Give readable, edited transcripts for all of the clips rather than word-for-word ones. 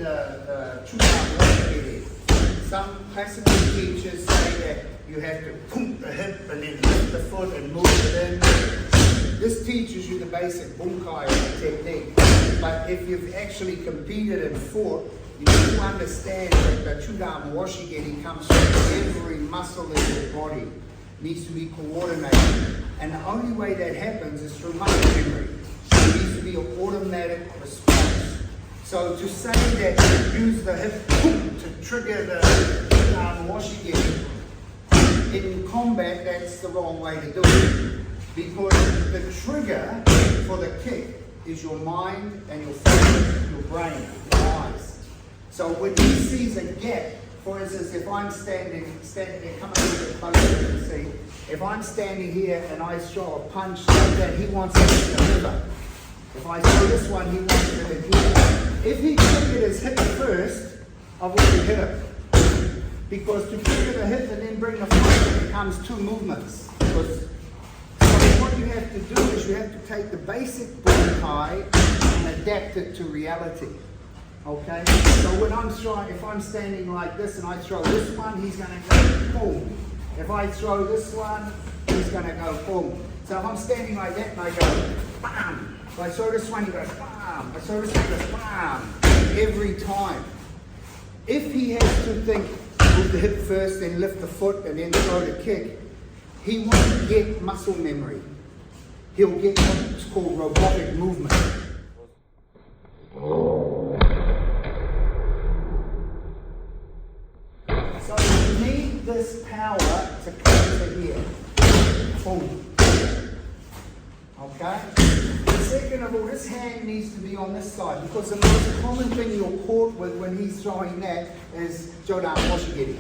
the Chu Dan Mawashi Geri. Some classical teachers say that you have to pump the hip and then lift the foot and move it in. This teaches you the basic Bunkai technique. But if you've actually competed and fought, you need to understand that the Chu Dan Mawashi Geri comes from every muscle in your body. It needs to be coordinated. And the only way that happens is through muscle memory. It needs to be an automatic response. So to say that you use the hip to trigger the Chu Dan Mawashi Geri, in combat, that's the wrong way to do it. Because the trigger for the kick is your mind and your focus, your brain, your eyes. So when he sees a gap, for instance, if I'm standing there, come a little bit closer to see. If I'm standing here and I throw a punch like that, he wants it in the river. If I throw this one, he wants it in here. If he triggered his hip first, I've already hit him. Because to trigger the hip and then bring the foot, it becomes two movements. Because what you have to do is you have to take the basic Bunkai and adapt it to reality. Okay? So when I'm throwing, if I'm standing like this and I throw this one, he's going to go boom. If I throw this one, he's going to go boom. So if I'm standing like that and I go bam. If I throw this one, he goes bam. I throw this one, he goes bam. Every time. If he has to think, move the hip first, then lift the foot, and then throw the kick, he won't get muscle memory. He'll get what's called robotic movement. So you need this power to come to here. Boom. Okay? Second of all, this hand needs to be on this side because the most common thing you're caught with when he's throwing that is Chu Dan Mawashi Geri.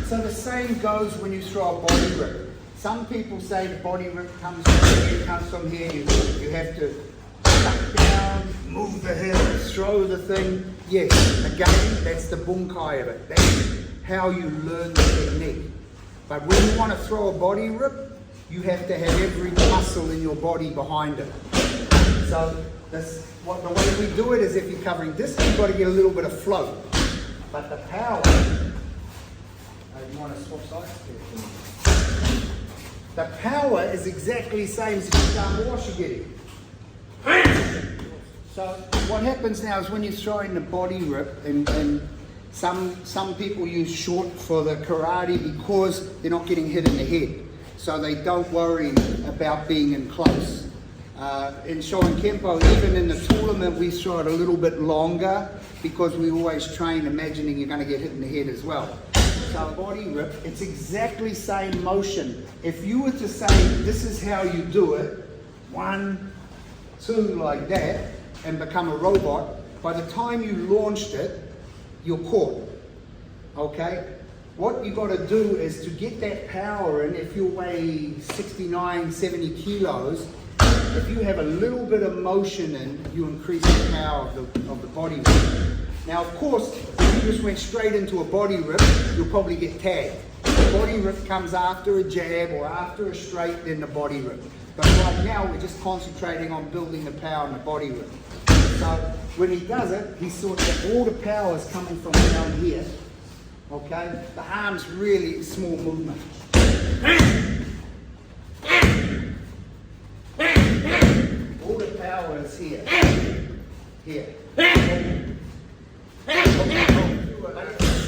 So the same goes when you throw a body rip. Some people say the body rip comes from here, you have to tuck down, move the hip, throw the thing. Yes, again, that's the Bunkai of it. That's how you learn the technique. But when you want to throw a body rip, you have to have every muscle in your body behind it. So the way we do it is if you're covering this, you've got to get a little bit of float. But the power, you want to swap sides? The power is exactly the same as the Chu Dan Mawashi Geri. So what happens now is when you're throwing the body rip, and some people use short for the karate because they're not getting hit in the head. So they don't worry about being in close. In Shorin Kempo, even in the tournament, we throw it a little bit longer because we always train imagining you're going to get hit in the head as well. So body rip, it's exactly same motion. If you were to say, this is how you do it, 1, 2, like that, and become a robot, by the time you launched it, you're caught. Okay? What you got to do is to get that power in, if you weigh 69, 70 kilos, if you have a little bit of motion in, you increase the power of the body rip. Now, of course, if you just went straight into a body rip, you'll probably get tagged. The body rip comes after a jab or after a straight, then the body rip. But right now, we're just concentrating on building the power in the body rip. So when he does it, he sort of, all the power is coming from down here. Okay? The arm's really a small movement. All the power is here. Here.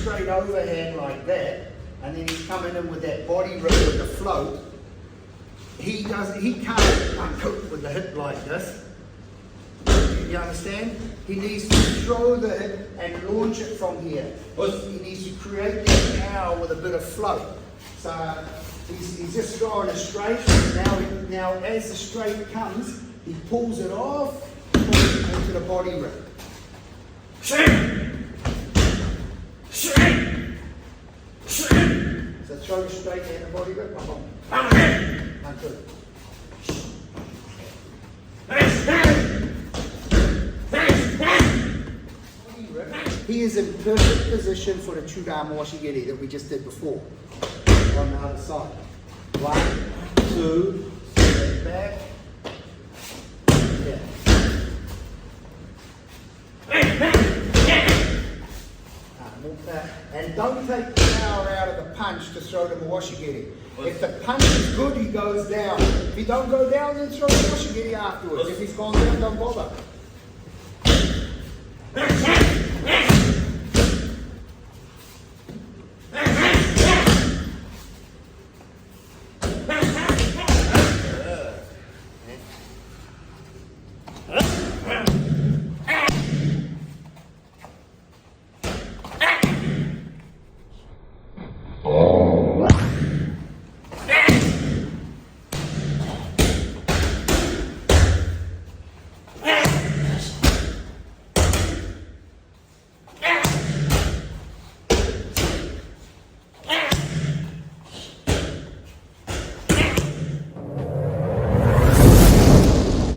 Straight overhand like that, and then he's coming in with that body rip with the float. He can't cope with the hip like this. You understand? He needs to throw the hip and launch it from here. He needs to create that power with a bit of float. So he's just throwing a straight. Now as the straight comes, he pulls it off, pulls it into the body rip. So throw straight in the body rip. One, two. Body rip. He is in perfect position for the Chu Dan Mawashi Geri that we just did before. On the other side. 1, 2, step back. Yeah. Walk that. And don't take the power out of the punch to throw the Mawashi Geri. If the punch is good, he goes down. If he don't go down, then throw the Mawashi Geri afterwards. If he's gone down, don't bother.